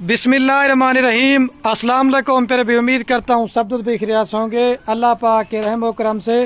बिस्मिल्लाहिर्रहमानिर्रहीम। अस्सलाम वालेकुम। फिर भी उम्मीद करता हूँ सब दुख खैरियत होंगे अल्लाह पाक के रहम व करम से।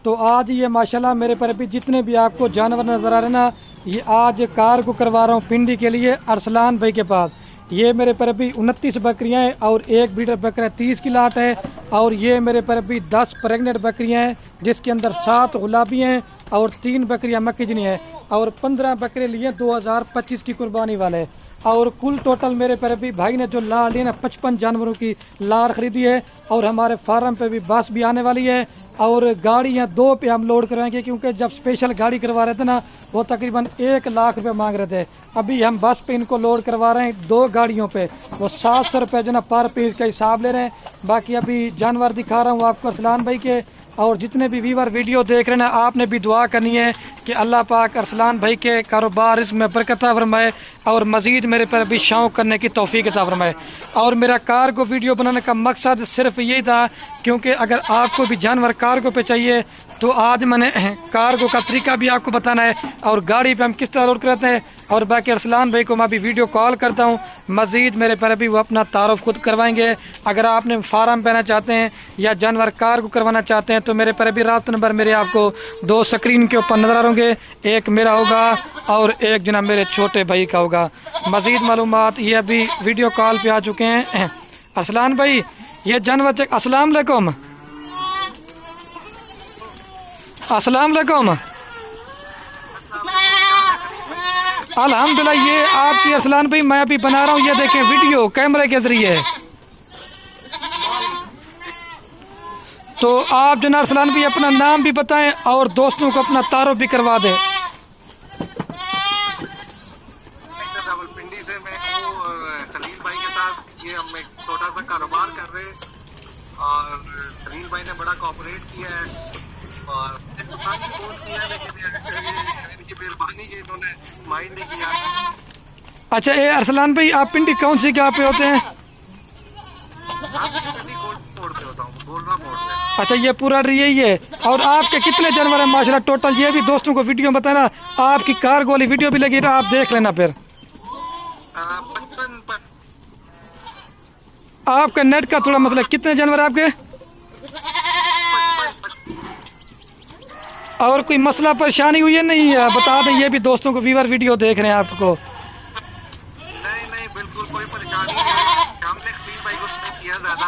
तो आज ये माशाल्लाह मेरे पर भी जितने भी आपको जानवर नज़र आ रहे ना, ये आज कार को करवा रहा हूँ पिंडी के लिए अरसलान भाई के पास। ये मेरे पर भी 29 बकरियाँ हैं और एक ब्रीडर बकरा 30 की लाट है। और ये मेरे पर भी 10 प्रेगनेंट बकरियाँ हैं जिसके अंदर 7 गुलाबी हैं और 3 बकरियाँ मक्खीजनी हैं और 15 बकरे लिए 2025 की कुर्बानी वाले। और कुल टोटल मेरे पर भी भाई ने जो लाड़ ली ना 55 जानवरों की लाड़ खरीदी है। और हमारे फार्म पे भी बस भी आने वाली है और गाड़ी यहाँ 2 पे हम लोड करवाएंगे, क्योंकि जब स्पेशल गाड़ी करवा रहे थे ना वो तकरीबन 1 लाख रुपए मांग रहे थे। अभी हम बस पे इनको लोड करवा रहे हैं 2 गाड़ियों पे, वो 700 रुपये जो ना पर पीस का हिसाब ले रहे हैं। बाकी अभी जानवर दिखा रहा हूँ आपको अरसलान भाई के। और जितने भी व्यूवर वीडियो देख रहे हैं ना, आपने भी दुआ करनी है कि अल्लाह पाक अरसलान भाई के कारोबार इसमें बरकत फरमाए और मज़ीद मेरे पर भी शौक़ करने की तौफीक अता फरमाए। और मेरा कार को वीडियो बनाने का मकसद सिर्फ यही था, क्योंकि अगर आपको भी जानवर कार्गो पे चाहिए तो आज मैंने कार्गो का तरीका भी आपको बताना है और गाड़ी पे हम किस तरह लोड करते हैं। और बाकी अरसलान भाई को मैं अभी वीडियो कॉल करता हूँ, मज़ीद मेरे पर भी वो अपना तारुफ खुद करवाएंगे। अगर आपने फार्म पहना चाहते हैं या जानवर कार्गो करवाना चाहते हैं तो मेरे पर भी रात नंबर मेरे आपको 2 स्क्रीन के ऊपर नजर आएंगे, एक मेरा होगा और एक जना मेरे छोटे भाई का होगा। मज़ीद मालूमात ये अभी वीडियो कॉल पे आ चुके हैं। अरसलान भाई ये जानवर अस्सलाम वालेकुम। अस्सलाम वालेकुम। अल्हम्दुलिल्लाह। ये आपकी अरसलान भाई मैं अभी बना रहा हूँ, ये देखें वीडियो कैमरे के जरिए। तो आप जना अरसलान भाई अपना नाम भी बताएं और दोस्तों को अपना तारुफ भी करवा दें। पिंडी से मैं खलील भाई के साथ ये हम एक छोटा सा कारोबार कर रहे हैं और खलील भाई ने बड़ा कोऑपरेट किया है और फोन किया, लेकिन इनकी मेहरबानी के इन्होंने माइंड नहीं किया। अच्छा ये अरसलान भाई आप पिंडी कौन सी जगह पे होते हैं? मोड़ पे होता हूँ, गोलरा मोड़ पे। अच्छा ये पूरा यही है। और आपके कितने जानवर हैं माशाल्लाह टोटल? ये भी दोस्तों को वीडियो बताना, आपकी कार वाली वीडियो भी लगी रहा, आप देख लेना। फिर 55 पर आपका नेट का थोड़ा मतलब कितने जानवर है आपके? और कोई मसला परेशानी हुई है? नहीं बता दें, ये भी दोस्तों को व्यूअर वीडियो देख रहे हैं आपको। नहीं बिल्कुल कोई परेशानी नहीं, हमने खलील भाई को किया ज्यादा।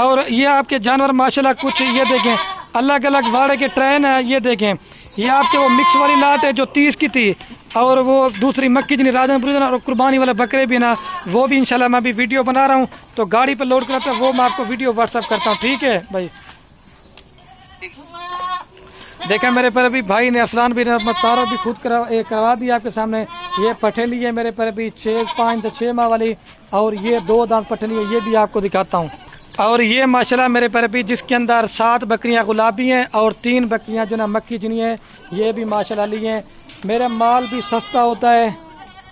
और ये आपके जानवर माशाल्लाह कुछ ये देखें अलग अलग वाड़े के ट्रेन है। ये देखें ये आपके वो मिक्स वाली लाट है जो 30 की थी और वो दूसरी मक्खीजनी राजनपुरी और कुर्बानी वाले बकरे भी ना, वो भी इंशाल्लाह मैं भी वीडियो बना रहा हूँ तो गाड़ी पर लोड कराता हूँ, वो मैं आपको वीडियो व्हाट्सअप करता हूँ। ठीक है भाई। देखें मेरे पर अभी भाई ने अरसलान भी ने अपना तारुफ भी खुद करवा दिया आपके सामने। ये पठेली है मेरे पर अभी 5 से 6 माह वाली और ये 2 दांत पठेली है, ये भी आपको दिखाता हूँ। और ये माशाल्लाह मेरे पर भी जिसके अंदर 7 बकरियां गुलाबी हैं और 3 बकरियां जो ना मक्खीजनी हैं, ये भी माशाल्लाह ली हैं। मेरा माल भी सस्ता होता है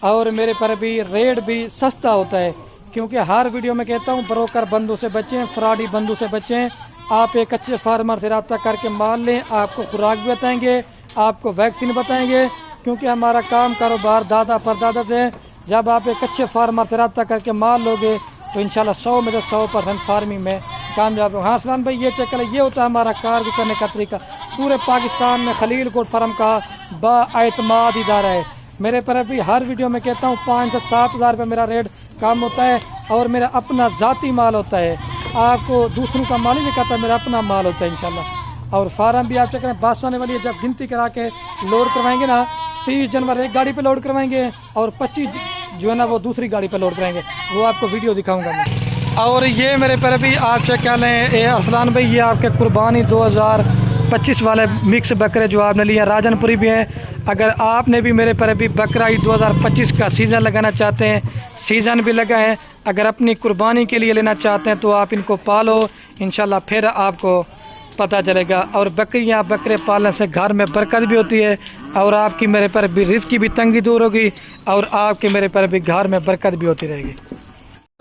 और मेरे पर भी रेट भी सस्ता होता है, क्योंकि हर वीडियो में कहता हूँ ब्रोकर बंदों से बचें, फ्रॉडी बंदों से बचें। आप एक अच्छे फार्मर से रब्ता करके माल लें, आपको खुराक भी बताएंगे, आपको वैक्सीन बताएंगे, क्योंकि हमारा काम कारोबार दादा परदादा से है। जब आप एक अच्छे फार्मर से रब्ता करके माल लोगे तो इंशाल्लाह 100 में से 100% फार्मिंग में कामयाब हो। हाँ अरसलान भाई ये चक्कर ये होता है हमारा कार्गो करने का तरीका। पूरे पाकिस्तान में खलील कोट फार्म का बाएतमाद इदारा है। मेरे पर भी हर वीडियो में कहता हूँ 5 से 7 हज़ार रुपये मेरा रेट काम होता है और मेरा अपना ज़ाती माल होता है। आपको दूसरों का माल ही नहीं कहता, मेरा अपना माल होता है इंशाल्लाह। और फार्म भी आप चेक करें, बस आने वाली है, जब गिनती करा के लोड करवाएंगे ना 30 जानवर एक गाड़ी पे लोड करवाएंगे और 25 जो है ना वो दूसरी गाड़ी पे लोड कराएंगे, वो आपको वीडियो दिखाऊंगा मैं। और ये मेरे पर भी आप चेक कर लें अरसलान भाई, ये आपके कुर्बानी 2025 वाले मिक्स बकरे जो आपने लिए राजनपुरी भी हैं। अगर आपने भी मेरे पर भी बकरा ईद 2025 का सीज़न लगाना चाहते हैं, सीज़न भी लगा है, अगर अपनी कुर्बानी के लिए लेना चाहते हैं तो आप इनको पालो, इंशाल्लाह फिर आपको पता चलेगा। और बकरियां बकरे पालने से घर में बरकत भी होती है और आपकी मेरे पर भी रिस्क की भी तंगी दूर होगी और आपके मेरे पर भी घर में बरकत भी होती रहेगी।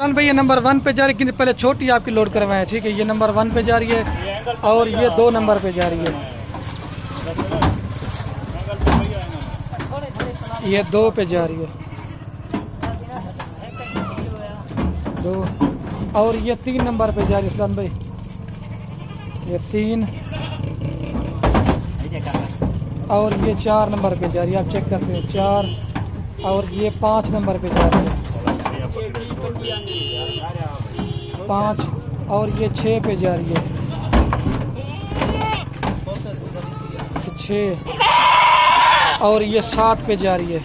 भाई ये नंबर 1 पे जा रही है, पहले छोटी आपकी लोड करवाएं। ठीक है, ये नंबर 1 पे जा रही है और ये 2 नंबर पे जा रही है, ये 2 पे जा रही है। 2 और ये 3 नंबर पे जा रही है इस्लाम भाई, ये 3 और ये 4 नंबर पे जा रही है, आप चेक करते हैं 4 और ये 5 नंबर पे जा रही है 5 और ये 6 पे जा रही है 6 और ये 7 पे जा रही है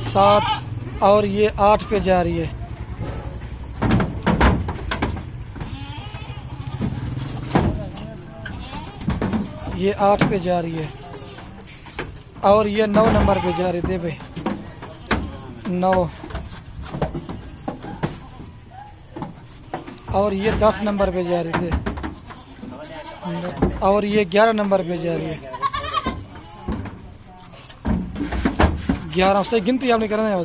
7 और ये 8 पे जा रही है ये 8 पे जा रही है और ये 9 नंबर पे जा रही है भाई 9 और ये 10 नंबर पे जा रही थी और ये 11 नंबर पे जा रही है 11 उससे गिनती आपने करना है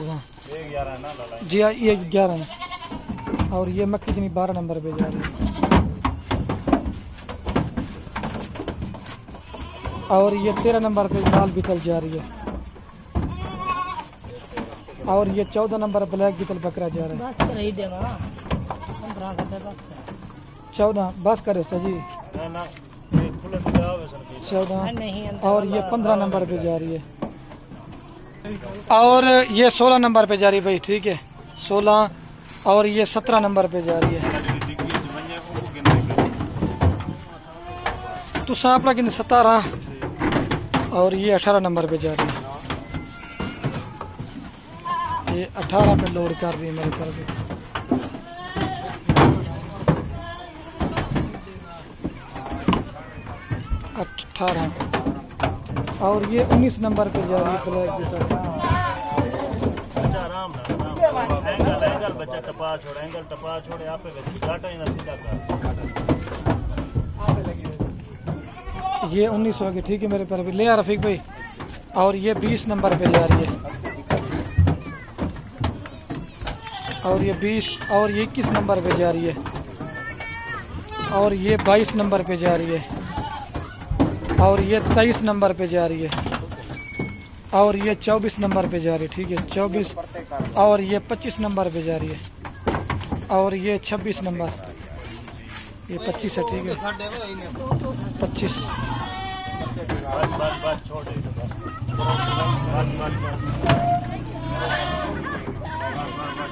जी हाँ ये 11 है और ये मक्की चनी 12 नंबर पे जा रही है और ये 13 नंबर पे लाल बीतल जा रही है और ये 14 नंबर ब्लैक बीतल बकरा जा रहा है 14 बस करे जी 14 और ये 15 नंबर पे जा रही है और ये 16 नंबर पे जा रही है भाई ठीक है 16 और ये 17 नंबर पे जा रही है तो सांपला कि 17 और ये 18 नंबर पे जा रही है ये 18 पे लोड कर रही है मेरे पर भी 18 और ये 19 नंबर पे जा रही है ब्लैक बीतल बच्चा टपा छोड़ एंगल टपा छोड़ यहाँ पे घाटा ही ना सीधा कर ये 19 होगी ठीक है मेरे पर भी ले आ रफीक भाई और ये 20 नंबर पे जा रही है और ये 20 और ये 21 नंबर पे जा रही है और ये 22 नंबर पे जा रही है और ये 23 नंबर पे जा रही है और ये 24 नंबर पे जा रही है ठीक है 24 और ये 25 नंबर पे जा रही है और ये 26 नंबर ये 25 है ठीक है 25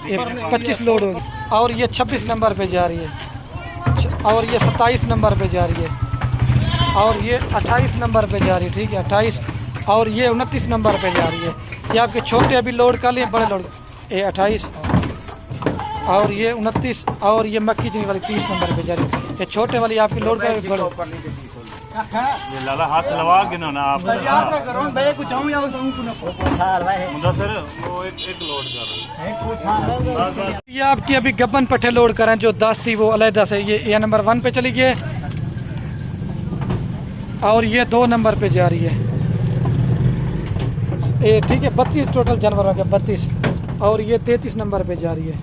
ये 25 लोड होगी और ये 26 नंबर पे जा रही है और ये 27 नंबर पे जा रही है और ये 28 नंबर पे जा रही है ठीक है 28 और ये 29 नंबर पे जा रही है ये आपके छोटे अभी लोड कर लिए बड़े लोड ये 28 और ये 29 और ये मक्की चनी वाली 30 नंबर पे जा रही है ये छोटे वाली आपकी लोड कर बड़े ये लाला हाथ लगा गिनो ना आप मुदस्सिर वो एक लोड कर ये आपकी अभी गब्बन पट्टे लोड कर रहे हैं जो 10 थी वो अलहदा से ये नंबर 1 पे चली गई और ये 2 नंबर पे जा रही है ये ठीक है 32 टोटल जानवर हो गया 32 और ये 33 नंबर पे जा रही है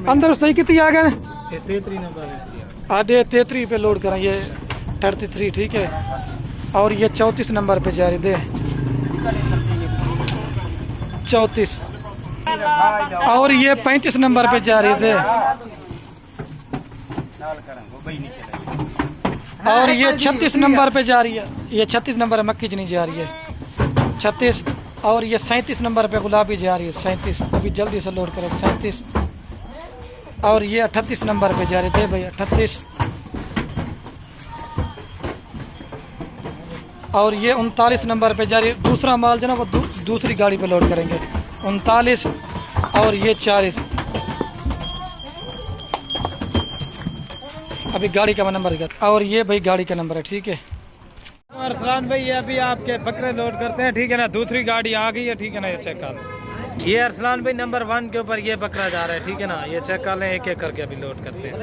अंदर सही कितनी आ गए 33 नंबर आधे 33 पे लोड करें ये 33 ठीक है और ये 34 नंबर पे जा रही दे 34 और ये 35 नंबर पे जा रही थे और ये 36 नंबर पे जा रही है ये 36 नंबर मक्की चनी जा रही है 36 और ये 37 नंबर पे गुलाबी जा रही है 37 अभी जल्दी से लोड करें 37 और ये 38 नंबर पे जा रहे थे भाई 38 और ये 39 नंबर पे जा रही है दूसरा माल जो ना वो दूसरी गाड़ी पे लोड करेंगे 39 और ये 40 अभी गाड़ी का नंबर और ये भाई गाड़ी का नंबर है ठीक है अरसलान भाई ये अभी आपके बकरे लोड करते हैं ठीक है ना दूसरी गाड़ी आ गई है ठीक है ना ये चेक कर ये अरसलान भाई नंबर 1 के ऊपर ये बकरा जा रहा है ठीक है ना ये चेक कर लें एक एक करके अभी लोड करते हैं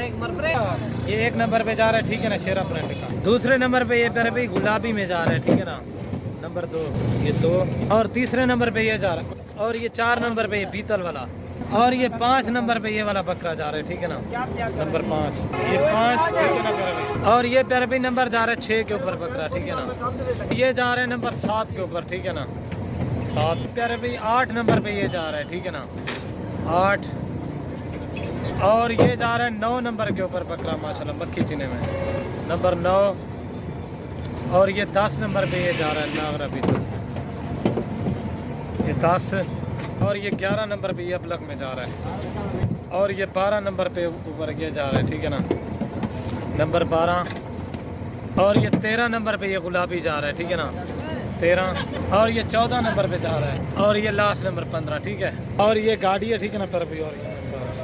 ये 1 नंबर पे जा रहा है ठीक है ना शेरा प्रिंट का दूसरे नंबर पे ये मेरे भाई गुलाबी में जा रहा है ठीक है ना नंबर 2 ये 2 और तीसरे नंबर पे ये जा रहा है और ये 4 नंबर पे ये पीतल वाला और ये 5 नंबर पे ये वाला बकरा जा रहा है, ठीक है ना, नंबर 5, ये 5, ठीक है ना प्यारे भाई। और ये प्यारे भाई नंबर जा रहा है 6 के ऊपर बकरा, ठीक है ना। ये जा रहा है नंबर 7 के ऊपर, ठीक है ना, 7 प्यारे भाई। 8 नंबर पे ये जा रहा है, ठीक है ना, 8। और ये जा रहा है 9 नंबर के ऊपर बकरा, माशाल्लाह मक्खी चीने में, नंबर 9। और ये 10 नंबर पे ये जा रहा है नागरा भी, ये 10। और ये 11 नंबर पे ये अबलग में जा रहा है। और ये 12 नंबर पे ऊपर ये जा रहा है, ठीक है ना, नंबर 12। और ये 13 नंबर पे ये गुलाबी जा रहा है, ठीक है ना, 13। और ये 14 नंबर पे जा रहा है। और ये लास्ट नंबर 15, ठीक है। और ये गाड़ी है, ठीक है ना पर भी। और